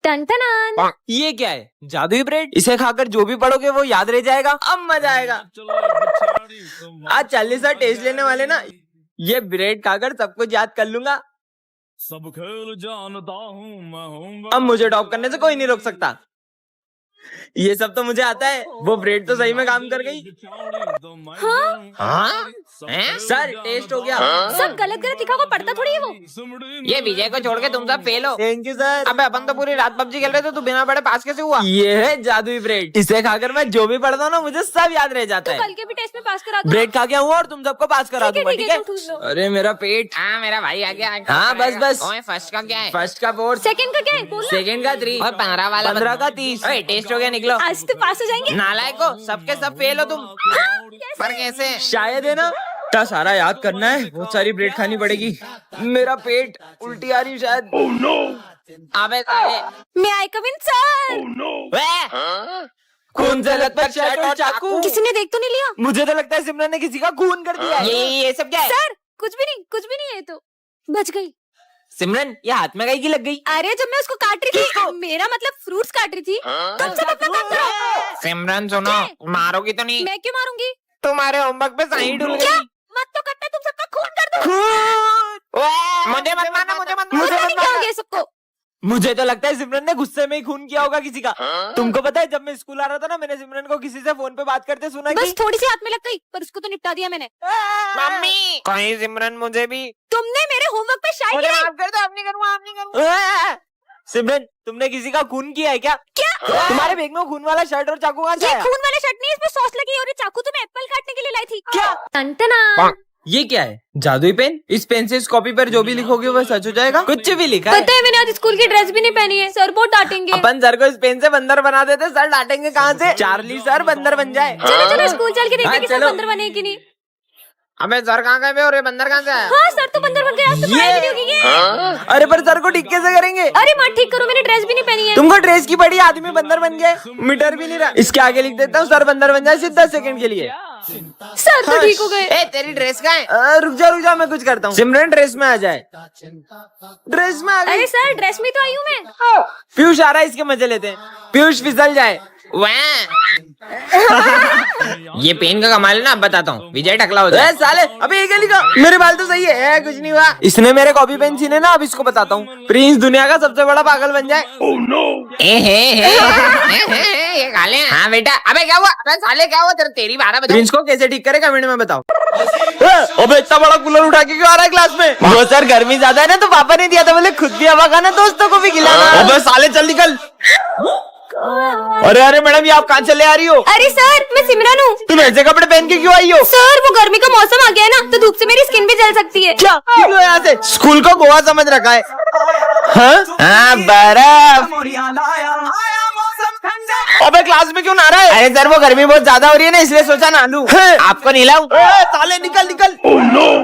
Ton. ये क्या है? जादुई ब्रेड? इसे खाकर जो भी पढ़ोगे वो याद रह जाएगा। अब मजा आएगा। आज 40 टेस्ट लेने वाले ना, ये ब्रेड खाकर सब कुछ याद कर लूंगा। सब खेल जानता हूँ मैं हूँ। अब मुझे टॉप करने से कोई नहीं रोक सकता। ये सब तो मुझे आता है। वो ब्रेड तो सही में काम कर गई। हाँ? सर टेस्ट हो गया। सब गलत गलत लिखा हुआ पढ़ता थोड़ी है वो। ये विजय को छोड़ के तुम सब फेल हो। Thank you sir. अबे अपन तो पूरी रात पबजी खेल रहे थे, तू बिना पढ़े पास कैसे हुआ? ये है जादुई ब्रेड। इसे खाकर मैं जो भी पढ़ता हूँ ना, मुझे सब याद रह जाता है। कल के भी टेस्ट में पास करा दो। ब्रेड खा के आऊँ और तुम सबको पास करा दूंगा, ठीक है? अरे मेरा पेट। हाँ मेरा भाई आ गया। हाँ बस। ओए फर्स्ट का क्या है? फर्स्ट का 4, सेकंड का क्या है? बोलो। सेकंड का 3 और 15 वाला 15 का 30। ओए टेस्ट हो गया, निकलो। आज तो पास हो जाएंगे। नालायक हो, सबके सब फेल हो तुम। पर कैसे? शायद है ना। इतना सारा याद करना है, बहुत सारी ब्रेड खानी पड़ेगी। मेरा पेट उल्टी आ रही शायद। अबे साले। मैं आई कम इन सर। खून से लथपथ शर्ट और चाकू। किसी ने देख तो नहीं लिया? मुझे तो लगता है सिमरन ने किसी का खून कर दिया है। ये सब क्या है? सर कुछ भी नहीं है तो बच गई। सिमरन ये हाथ में कहीं की लग गई? अरे जब मैं उसको काट रही थी, मेरा मतलब फ्रूट्स काट रही थी। तुम सब अपना काम करो। सिमरन सुनो, मारोगी तो नहीं? मैं क्यों मारूंगी? तुम्हारे होमवर्क पे सही डुल क्या? गई। मत तो कट्टा तुम सबका खून कर दो। मुझे मत मारना, मुझे मत मुझे मारना। नहीं कहोगे सबको। मुझे तो लगता है सिमरन ने गुस्से में ही खून किया होगा किसी का। तुमको पता है जब मैं स्कूल आ रहा था ना, मैंने सिमरन को किसी से फोन पे बात करते सुना बस कि थोड़ी सी हाथ में लग गई, पर उसको तो निपटा दिया मैंने। मम्मी कहीं सिमरन मुझे भी। तुमने मेरे होमवर्क पे शायद मुझे माफ कर दो, अब नहीं करूँगा, अब नहीं करूँगा। सिमरन तुमने किसी का खून किया है क्या? क्या? तुम्हारे बैग में खून वाला शर्ट और चाकू कहाँ से ये आया? खून वाले शर्ट नहीं, इसमें सॉस लगी है और ये चाकू तो मैं एप्पल काटने के लिए लाई थी। क्या? टन। ये क्या है? जादुई पेन? इस पेन से इस कॉपी पर जो भी लिखोगे वो सच हो जाएगा? कुछ भी लिखा है? पता है मैंने आज स्कूल की ड्रेस भी नहीं पहनी है, सर बहुत डांटेंगे। अपन सर को इस पेन से बंदर बना देते, सर डांटेंगे कहाँ से? चार्ली सर बंदर बन जाए। चलो स्कूल चल के देखते हाँ, हैं कि सर चलो। बंदर बने कि नहीं। अबे सर कहाँ गए बे और ये बंदर कहाँ से आया? हाँ सर तो बंदर बन गए, आज तो पढ़ाई भी नहीं होगी ये। अरे पर सर को ठीक कैसे करेंगे? अरे माँ ठीक करो, मैंने ड्रेस भी नहीं पहनी है। तुमको ड्रेस की पड़ी, आदमी बंदर बन गए। मीटर भी नहीं रहा। इसके आगे लिख देता हूँ सर बंदर बन जाए सिर्फ 10 सेकंड के लिए। सर तो ठीक हो गए। ए तेरी ड्रेस कहाँ है? रुक जा मैं कुछ करता हूँ। सिमरन ड्रेस में आ जाए। ड्रेस में आ गई। अरे सर ड्रेस में तो आई हूँ मैं। पीयूष आ रहा है, इसके मजे लेते हैं। पीयूष फिसल जाए। ये पेन का कमाल है ना, अब बताता हूँ। विजय टकला हो जाए। साले अबे ये क्या लिखा? मेरे बाल तो सही है, कुछ नहीं हुआ। इसने मेरे कॉपी पेन छीने ना, अब इसको बताता हूँ। प्रिंस दुनिया का सबसे बड़ा पागल बन जाए। ये काले हैं। हाँ बेटा। अबे क्या हुआ? अबे साले क्या हुआ? तेरी 12 बजे। प्रिंस को कैसे ठीक करे कमेंट में बताओ। अबे इतना बड़ा कूलर उठा के क्यों आ रहा है क्लास में? वो सर गर्मी ज्यादा है ना, तो पापा ने दिया था, बोले खुद भी हवा खाना, दोस्तों को भी खिलाना। अबे साले चल निकल। अरे मैडम ये आप कहाँ चले आ रही हो? अरे सर मैं सिमरन हूँ। तुम ऐसे कपड़े पहन के क्यों आई हो? सर वो गर्मी का मौसम आ गया है ना, तो धूप से मेरी स्किन भी जल सकती है। क्या निकलो यहाँ से। स्कूल को गोवा समझ रखा है। हाँ बर्फ। अबे क्लास में क्यों नहा रहा है? अरे सर वो गर्मी बहुत ज्यादा हो रही है ना, इसलिए सोचा नहा लूं। आपको नहलाऊं? साले निकल।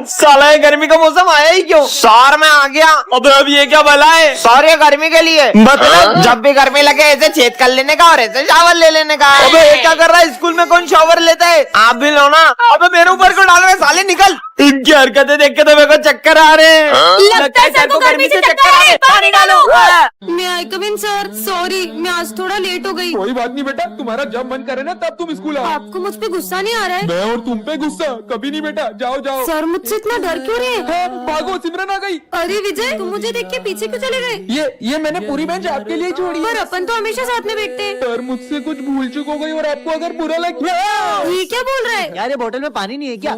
साला ये गर्मी का मौसम आया ही क्यों? सर मैं आ गया। अबे अब ये क्या भला है? सर ये गर्मी के लिए। मतलब जब भी गर्मी लगे ऐसे छेद कर लेने का और ऐसे शावर ले लेने का। अबे ये क्या कर रहा है? स्कूल में कौन शावर लेता है? आप भी लो ना। अबे मेरे ऊपर क्यों डाल रहे हैं? साले निकल। इनकी हरकतें देख के तो मेरे को चक्कर आ रहे हैं। लगता है सर को गर्मी से चक्कर आ रहे हैं, पानी डालो। मैं आई कम इन सर, सॉरी मैं आज थोड़ा लेट हो गई। कोई बात नहीं बेटा, तुम्हारा जब मन करे ना तब तुम स्कूल आओ। आपको मुझ पे गुस्सा नहीं आ रहा है? मैं और तुम पे गुस्सा कभी नहीं बेटा, जाओ। सर मुझसे इतना डर क्यों रहे हैं? भागो, सिमरन आ गई। अरे विजय तुम मुझे देख के पीछे क्यों चले गए? ये मैंने पूरी बेंच आपके लिए छोड़ी। पर अपन तो हमेशा साथ में बैठते हैं। सर मुझसे कुछ भूल चूक हो गई और आपको अगर बुरा लग ये क्या बोल रहा है? यार ये बोतल में पानी नहीं है क्या?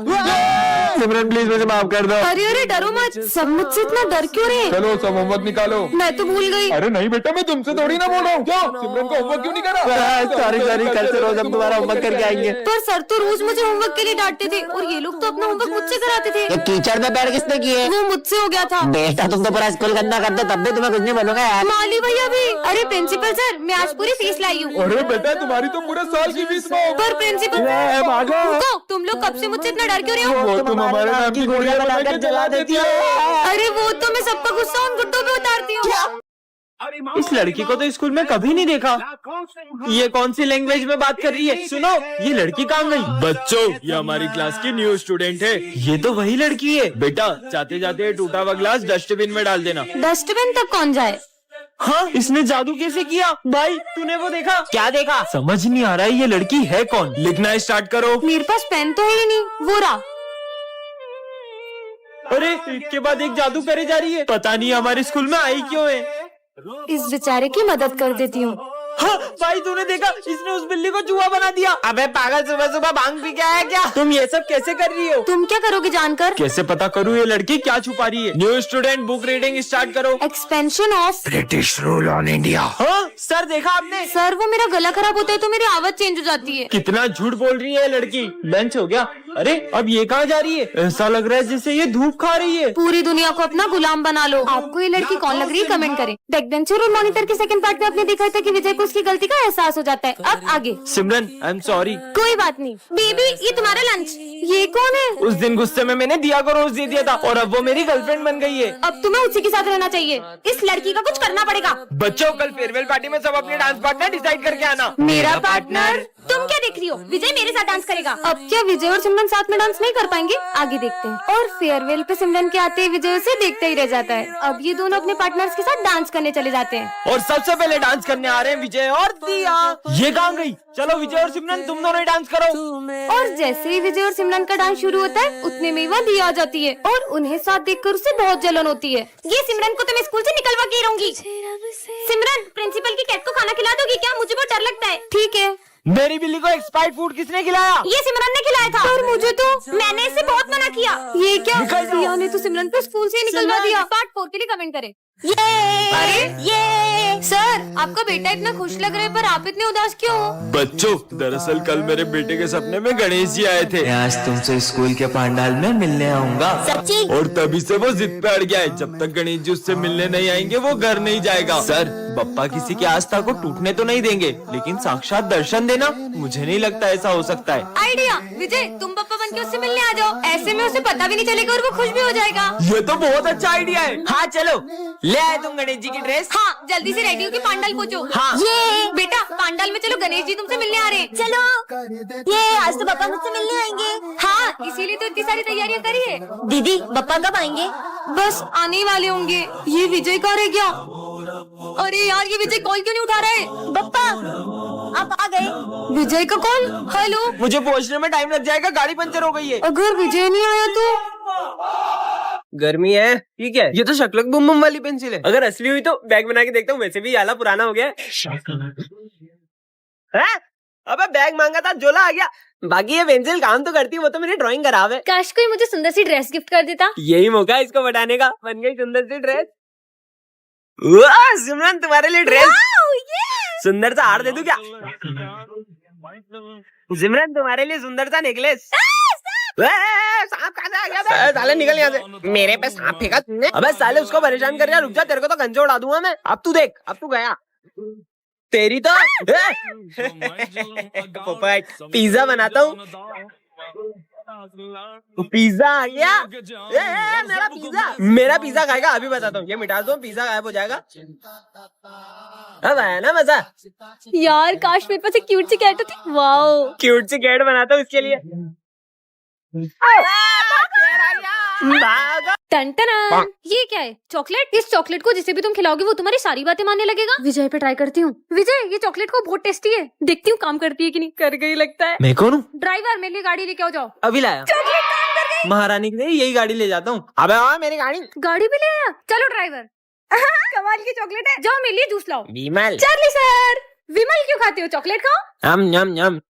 सिमरन प्लीज मुझे माफ कर दो। अरे डरो मत, सब मुझसे इतना डर क्यों रहे हैं? चलो सब होमवर्क निकालो। मैं तो भूल गई। अरे नहीं बेटा, मैं तुमसे थोड़ी ना बोल रहा हूँ। क्यों सिमरन को होमवर्क क्यों नहीं करा? सॉरी कल से रोज हम तुम्हारा होमवर्क करके आएंगे। पर सर तो रोज मुझे होमवर्क के लिए डांटते थे और ये लोग तो अपना होमवर्क मुझसे कराते थे। कीचड़ में पैर किसने किए? वो मुझसे हो गया था। बेटा तुम तो पूरा स्कूल गंदा करते, तब भी तुम्हें कुछ नहीं बोलूंगा यार। माली भैया भी। अरे प्रिंसिपल सर मैं आज पूरी फीस लाई हूँ। अरे बेटा तुम्हारी तो पूरे साल की फीस माफ। पर प्रिंसिपल भागो। रुको, तुम लोग कब से मुझसे इतना डर क्यों रहे हो? वो तुम हमारे नाम की गोलियां बना के जला देती हो। अरे वो तो मैं सबका गुस्सा उन गुड्डों पे उतारती हूँ। इस लड़की को तो स्कूल में कभी नहीं देखा। ये कौन सी लैंग्वेज में बात कर रही है? सुनो ये लड़की कहाँ गई? बच्चों ये हमारी क्लास की न्यू स्टूडेंट है। ये तो वही लड़की है। बेटा जाते जाते टूटा हुआ ग्लास डस्टबिन में डाल देना। डस्टबिन तक कौन जाए? हाँ, इसने जादू कैसे किया? भाई तूने वो देखा? क्या देखा? समझ नहीं आ रहा है ये लड़की है कौन। लिखना स्टार्ट करो। मेरे पास पेन तो है ही नहीं, वो रहा। अरे एक के बाद एक जादू करे जा रही है। पता नहीं हमारे स्कूल में आई क्यों है। इस बेचारे की मदद कर देती हूँ। हाँ भाई तूने देखा, इसने उस बिल्ली को चूहा बना दिया। अबे पागल, सुबह सुबह भांग पी के आया क्या? तुम ये सब कैसे कर रही हो? तुम क्या करोगे जानकर? कैसे पता करूँ ये लड़की क्या छुपा रही है? New student book reading start करो। Expansion of British rule on India. हाँ सर देखा आपने? सर, वो मेरा गला खराब होता है तो मेरी आवाज चेंज हो जाती है। कितना झूठ बोल रही है ये लड़की। लंच हो गया? अरे अब ये कहाँ जा रही है? ऐसा लग रहा है जैसे ये धूप खा रही है। पूरी दुनिया को अपना गुलाम बना लो। आपको ये लड़की कौन लग रही है कमेंट करें। बैकबेंचर और मॉनिटर के सेकंड पार्ट में आपने देखा था कि विजय को उसकी गलती का एहसास हो जाता है। अब आगे। सिमरन आई एम सॉरी। कोई बात नहीं। बेबी ये तुम्हारा लंच। ये कौन है? उस दिन गुस्से में मैंने दिया को रोज दे दिया था और अब वो मेरी गर्लफ्रेंड बन गई है। अब तुम्हें उसी के साथ रहना चाहिए। इस लड़की का कुछ करना पड़ेगा। बच्चों कल फेयरवेल पार्टी में सब अपने डांस पार्टनर डिसाइड करके आना। मेरा पार्टनर? तुम क्या देख रही हो? विजय मेरे साथ डांस करेगा। अब क्या विजय और सिमरन साथ में डांस नहीं कर पाएंगे? आगे देखते हैं। और फेयरवेल पे सिमरन के आते ही विजय उसे देखते ही रह जाता है। अब ये दोनों अपने पार्टनर्स के साथ डांस करने चले जाते हैं। और सबसे पहले डांस करने आ रहे हैं विजय और दिया। ये कहाँ गई? चलो विजय और सिमरन तुम दोनों ही डांस करो। और जैसे ही विजय और सिमरन का डांस शुरू होता है उतने में ही वहाँ दिया आ जाती है और उन्हें साथ देखकर उसे बहुत जलन होती है। ये सिमरन को तो मैं स्कूल से निकलवा के ही रहूंगी। सिमरन, प्रिंसिपल की कैट को खाना खिला दोगी क्या? मुझे बहुत डर लगता है। ठीक है। मेरी बिल्ली को एक्सपायर्ड फूड किसने खिलाया? ये सिमरन ने खिलाया था। पर मुझे तो मैंने इसे बहुत मना किया। ये क्या? निकल जाओ। दिया ने तो सिमरन को स्कूल से ही निकलवा दिया। पार्ट 4 के लिए कमेंट करें। अरे ये सर, आपका बेटा इतना खुश लग रहा है पर आप इतने उदास क्यों हो? बच्चों दरअसल कल मेरे बेटे के सपने में गणेश जी आए थे। मैं आज तुमसे स्कूल के पंडाल में मिलने आऊंगा। सच्ची? और तभी से वो जिद पे अड़ गया है। जब तक गणेश जी उससे मिलने नहीं आएंगे वो घर नहीं जाएगा। सर बप्पा किसी की आस्था को टूटने तो नहीं देंगे, लेकिन साक्षात दर्शन देना मुझे नहीं लगता ऐसा हो सकता है। आइडिया। विजय तुम पप्पा बन के उससे मिलने आ जाओ। ऐसे में उसे पता भी नहीं चलेगा और वो खुश भी हो जाएगा। ये तो बहुत अच्छा आइडिया है। हाँ चलो, ले आए तुम गणेश जी की ड्रेस? हाँ जल्दी से रेडी होके पांडाल पहुँचो। हाँ। ये बेटा पांडाल में चलो, गणेश जी तुमसे मिलने आ रहे हैं। चलो। ये आज तो पापा मुझसे मिलने आएंगे। हाँ इसीलिए तो इतनी सारी तैयारियां करी है। दीदी पापा कब आएंगे? बस आने ही वाले होंगे। ये विजय कहाँ रह गया? अरे यार ये विजय कॉल क्यों नहीं उठा रहा है? बप्पा आप आ गए। विजय का कॉल? हेलो। मुझे पहुंचने में टाइम लग जाएगा, गाड़ी पंचर हो गई है। अगर विजय नहीं आया तो? गर्मी है ठीक है। ये तो शक्लक बुम बुम वाली पेंसिल है। अगर असली हुई तो बैग बना के देखता हूँ। वैसे भी आला पुराना हो गया है। अबे बैग मांगा था, झोला आ गया। बाकी ये पेंसिल काम तो करती है, वो तो मेरी ड्राइंग खराब है। काश कोई मुझे सुंदर सी ड्रेस गिफ्ट कर देता। यही मौका है इसको बढ़ाने का। बन गई सुंदर सी ड्रेस। वाह सिमरन तुम्हारे लिए ड्रेस। सुंदर सा हार दे दूं क्या? सिमरन तुम्हारे लिए सुंदर सा नेकलेस। सांप कहाँ से आ गया बे? साले निकल यहाँ से। मेरे पे सांप फेंका तुमने? अबे साले उसको परेशान कर यार। रुक जा, तेरे को तो गंजा उड़ा दूंगा मैं। अब तू देख, अब तू गया। तेरी तो पोपट। पिज्जा बनाता हूँ। पिज्जा आ गया। मेरा पिज्जा। मेरा पिज्जा खाएगा अभी बताता हूँ। ये मिटा दो, पिज्जा गायब हो जाएगा। अब आया ना मजा? यार काश मेरे पास एक क्यूट सी कैट होती। वाओ। क्यूट सी कैट बनाता हूँ इसके लिए। टन टन। ये क्या है? चॉकलेट? इस चॉकलेट को जिसे भी तुम खिलाओगे वो तुम्हारी सारी बातें मानने लगेगा। विजय पे ट्राई करती हूँ। विजय ये चॉकलेट को बहुत टेस्टी है। देखती हूँ काम करती है कि नहीं। कर गई लगता है। मैं कौन हूँ? ड्राइवर मेरे लिए गाड़ी लेके आओ जाओ। अभी लाया। चॉकलेट काम कर गई। महारानी के लिए यही गाड़ी ले जाता हूँ। अबे हाँ मेरी गाड़ी। गाड़ी भी ले आया। चलो ड्राइवर। कमाल की चॉकलेट है। जाओ मेरे लिए जूस लाओ। विमल। Charlie sir. विमल क्यों खाते हो? चॉकलेट खाओ। यम यम।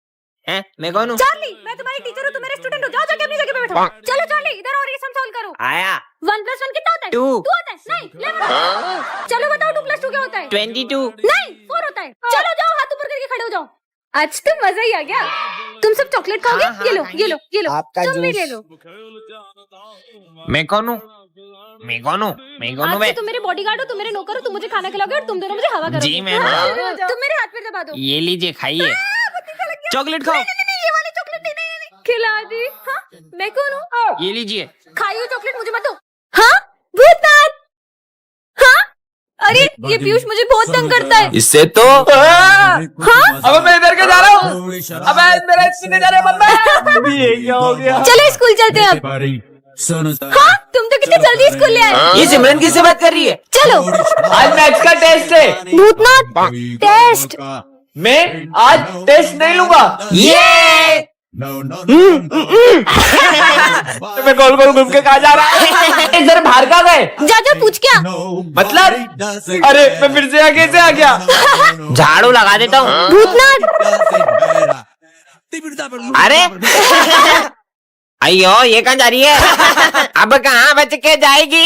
हैं मैं कौन हूँ? चार्ली मैं तुम्हारी टीचर हूँ, तुम मेरे स्टूडेंट हो। जाओ जाके अपनी जगह पे बैठो। चलो चार्ली इधर और ये सम सॉल्व करो। आया। 1 + 1 कितना होता है? 2 होता है। नहीं 11। चलो बताओ 2 + 2 क्या होता है? 22। नहीं 4 होता है। चलो जाओ हाथ ऊपर करके खड़े हो जाओ। आज तो मजा ही आ गया। तुम सब चॉकलेट खाओगे? हाँ, ये लो ये लो ये लो। आपका तुम भी जूस। ले लो। मैं कौन हूँ? मैं कौन हूँ? मैं कौन हूँ आज बे? से तुम मेरे बॉडीगार्ड हो, तुम मेरे नौकर हो। तुम मुझे खाना खिलाओगे और तुम दोनों मुझे हवा करोगे। जी, मैम। तुम मेरे हाथ पे दबा दो। ये लीजिए खाइए। चॉकलेट खाओ। नहीं ये वाली चॉकलेट नहीं खिला दी। हाँ मैं कौन हूँ? ये लीजिए। खाई हुई चॉकलेट मुझे मत दो। हाँ भूतनाथ। हाँ अरे ये पीयूष मुझे बहुत तंग करता है। इससे तो अब मैं इधर के जा रहा हूँ। अब मेरे सीने जा रहे बंदा। ये क्या हो गया? चलो स्कूल चलते हैं अब। हाँ तुम तो कितनी जल्दी स्कूल ले आए। ये सिमरन किससे बात कर रही है? चलो आज मैथ्स का टेस्ट है। भूतनाथ टेस्ट। मैं आज टेस्ट नहीं लूंगा। ये मैं गोल गोल घूम के कहा जा रहा है। इधर बाहर कहाँ गए? जा जा पूछ क्या। मतलब अरे मैं फिर से यहाँ कैसे आ गया? झाड़ू लगा देता हूँ। भूतनाथ अरे अयो ये कहाँ जा रही है? अब कहाँ बच के जाएगी?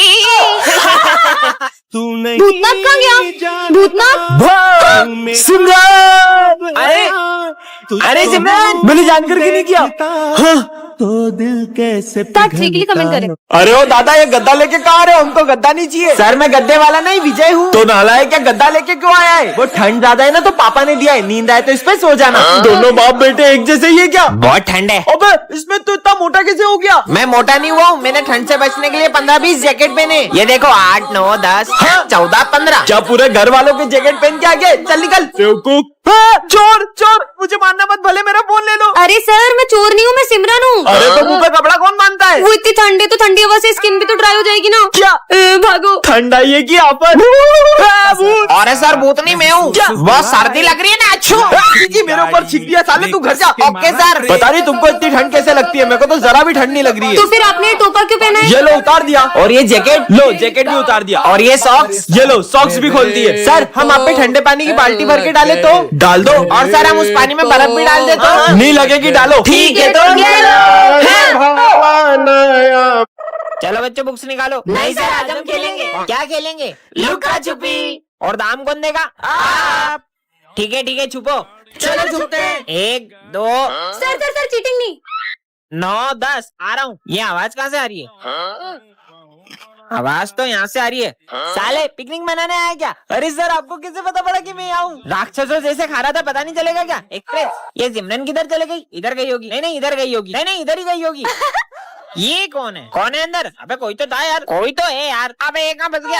भूतनाथ कहाँ गया? भूतनाथ सिमरन! अरे सिमरन, मैंने जानकर क्यों नहीं किया? हाँ। तो दिल कैसे ताक थ्री के लिए कमेंट करें। अरे ओ दादा, ये गद्दा लेके कहाँ आ रहे हो? हमको गद्दा नहीं चाहिए। सर मैं गद्दे वाला नहीं, विजय हूँ। तो नालायक क्या गद्दा लेके क्यों आया है? वो ठंड ज्यादा है ना, तो पापा ने दिया है। नींद आए तो इस पे सो जाना। दोनों बाप बेटे एक जैसे ही है क्या? बहुत ठंड है। अबे इसमें तो इतना मोटा कैसे हो गया? मैं मोटा नहीं हुआ हूँ, मैंने ठंड से बचने के लिए 15-20 जैकेट पहने। ये देखो 8, 9, 10, 14, 15। क्या पूरे घर वालों के जैकेट पहन के आ गए? चल निकल बेवकूफ। चोर चोर, मुझे मारना मत, भले मेरा फोन ले लो। अरे सर मैं चोर नहीं हूँ, मैं सिमरन हूँ। अरे तो मुंह पे कपड़ा कौन बांधता है? वो इतनी ठंड है तो ठंडी हवा से स्किन भी तो ड्राई हो जाएगी ना। क्या भागो। ठंड आई है कि आपन? अरे सर भूतनी मैं हूँ। बहुत सर्दी लग रही है ना। अच्छो मेरे ऊपर छिक दिया साले, तू घर जा। Okay sir. पता नहीं तुमको इतनी ठंड कैसे लगती है, मेरे को तो जरा भी ठंड नहीं लग रही तो है। फिर आपने ये टोपा क्यों पहना है? ये लो उतार दिया। और ये जैकेट लो, जैकेट भी उतार दिया। और ये सॉक्स? ये लो सॉक्स भी खोल दिए। सर हम आप पे ठंडे पानी की बाल्टी भर के डाले तो डाल दो। और सर हम उस पानी में बर्फ भी डाल देते हो? नहीं लगेगी, डालो। ठीक है तो चलो बच्चों बुक्स निकालो। नहीं सर आज हम खेलेंगे। क्या खेलेंगे? लुका छुपी। और दाम कौन देगा? आप। ठीक है छुपो। चलो छुपते हैं। 1, 2। सर चीटिंग नहीं। 9, 10 आ रहा हूँ। ये आवाज कहाँ से आ रही है? आवाज तो यहाँ से आ रही है। साले पिकनिक मनाने आया क्या? अरे सर आपको कैसे पता पड़ा कि मैं आऊँ? राक्षसों जैसे खा रहा था, पता नहीं चलेगा क्या? एक्सप्रेस। ये सिमरन किधर चले गई? इधर गई होगी। नहीं इधर गई होगी। नहीं इधर ही गई होगी। ये कौन है अंदर? अबे कोई तो था यार। कोई तो है यार। अबे एक कहाँ फंस गया?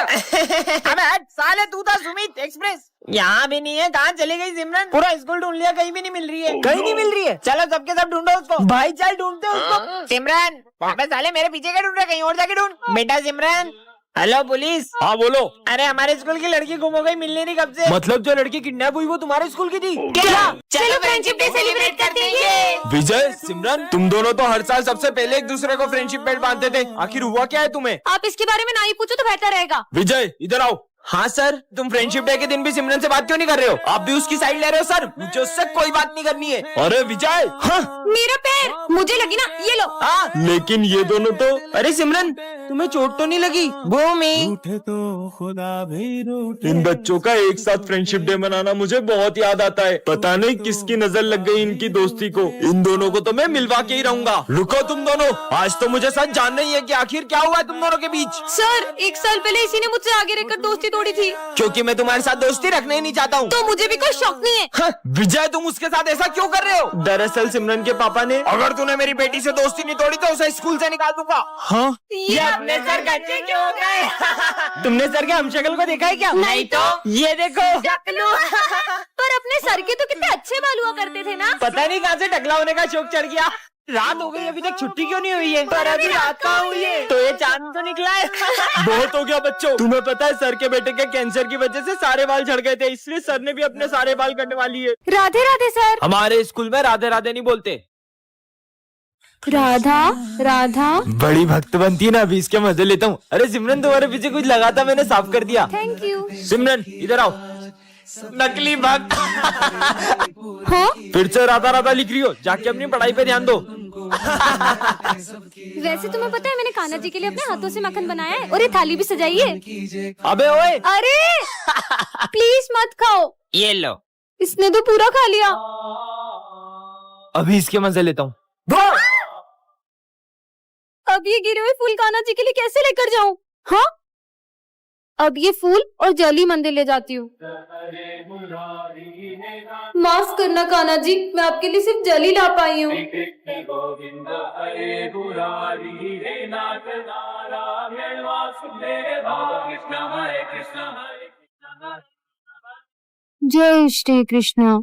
अबे हट साले, तू था सुमित एक्सप्रेस। यहाँ भी नहीं है। कहाँ चली गई सिमरन? पूरा स्कूल ढूंढ लिया, कहीं भी नहीं मिल रही है। कहीं नहीं मिल रही है। चलो सबके सब ढूंढो उसको। भाई चल ढूंढते उसको। सिमरन अबे साले मेरे पीछे क्या ढूंढ रहा है? कहीं और जाके ढूंढ। बेटा सिमरन। Hello police. हाँ बोलो। अरे हमारे स्कूल की लड़की गुम हो गई, मिलने नहीं कब से। मतलब जो लड़की किडनैप हुई वो तुम्हारे स्कूल की थी? क्या? चलो फ्रेंडशिप डे सेलिब्रेट करते हैं। विजय सिमरन, तुम दोनों तो हर साल सबसे पहले एक दूसरे को फ्रेंडशिप बेल्ट बांधते थे। आखिर हुआ क्या है तुम्हें? आप इसके बारे में ना ही पूछो तो बेहतर रहेगा। विजय इधर आओ। हाँ सर, तुम फ्रेंडशिप डे के दिन भी सिमरन से बात क्यों नहीं कर रहे हो? आप भी उसकी साइड ले रहे हो? सर मुझे उससे कोई बात नहीं करनी है। अरे विजय। हाँ मेरा पैर मुझे लगी ना, ये लो। हाँ लेकिन ये दोनों तो। अरे सिमरन तुम्हें चोट तो नहीं लगी? भूमि रूठे तो खुदा भी रूठे। इन बच्चों का एक साथ फ्रेंडशिप डे मनाना मुझे बहुत याद आता है। पता नहीं किसकी नजर लग गई इनकी दोस्ती को। इन दोनों को तो मैं मिलवा के ही रहूंगा। रुको तुम दोनों, आज तो मुझे सच जानना ही है कि आखिर क्या हुआ है तुम दोनों के बीच। सर 1 साल पहले इसी ने मुझसे आगे रहकर दोस्ती तोड़ी थी। क्योंकि मैं तुम्हारे साथ दोस्ती रखना ही नहीं चाहता हूँ। तो मुझे भी कोई शौक नहीं है। हाँ, विजय तुम उसके साथ ऐसा क्यों कर रहे हो? दरअसल सिमरन के पापा ने, अगर तूने मेरी बेटी से दोस्ती नहीं तोड़ी तो उसे स्कूल से निकाल दूंगा। हाँ ये अपने सर कच्चे क्यों हो गए? तुमने सर के हमशक्ल को देखा है क्या? नहीं तो। ये देखो। पर अपने सर के तो कितने अच्छे बाल हुआ करते थे ना। पता नहीं कहाँ से टकला होने का शौक चढ़ गया। रात हो गई, अभी तक छुट्टी क्यों नहीं हुई है? पर अभी रात कहाँ हुई है? तो ये चांद तो निकला है। बहुत हो गया बच्चों। तुम्हें पता है सर के बेटे के कैंसर की वजह से सारे बाल झड़ गए थे, इसलिए सर ने भी अपने सारे बाल कटवा लिए। राधे राधे सर। हमारे स्कूल में राधे राधे नहीं बोलते। राधा राधा। बड़ी भक्त बनती है ना, अभी इसके मजे लेता हूँ। अरे सिमरन तुम्हारे पीछे कुछ लगा था, मैंने साफ कर दिया। Thank you. सिमरन इधर आओ। नकली भक्त। हाँ फिर से राधा राधा लिख रही हो, जाके अपनी पढ़ाई पे ध्यान दो। वैसे तुम्हें पता है मैंने कान्हा जी के लिए अपने हाथों से मक्खन बनाया है और ये थाली भी सजाई है। अबे ओए। अरे प्लीज मत खाओ। ये लो। इसने तो पूरा खा लिया। अभी इसके मजे लेता हूँ। अब ये गिरे हुए फूल कान्हा जी के लिए कैसे लेकर जाऊं? हाँ अब ये फूल और जली मंदिर ले जाती हूँ। माफ करना कान्हा जी, मैं आपके लिए सिर्फ जली ला पाई हूँ। जय श्री कृष्ण।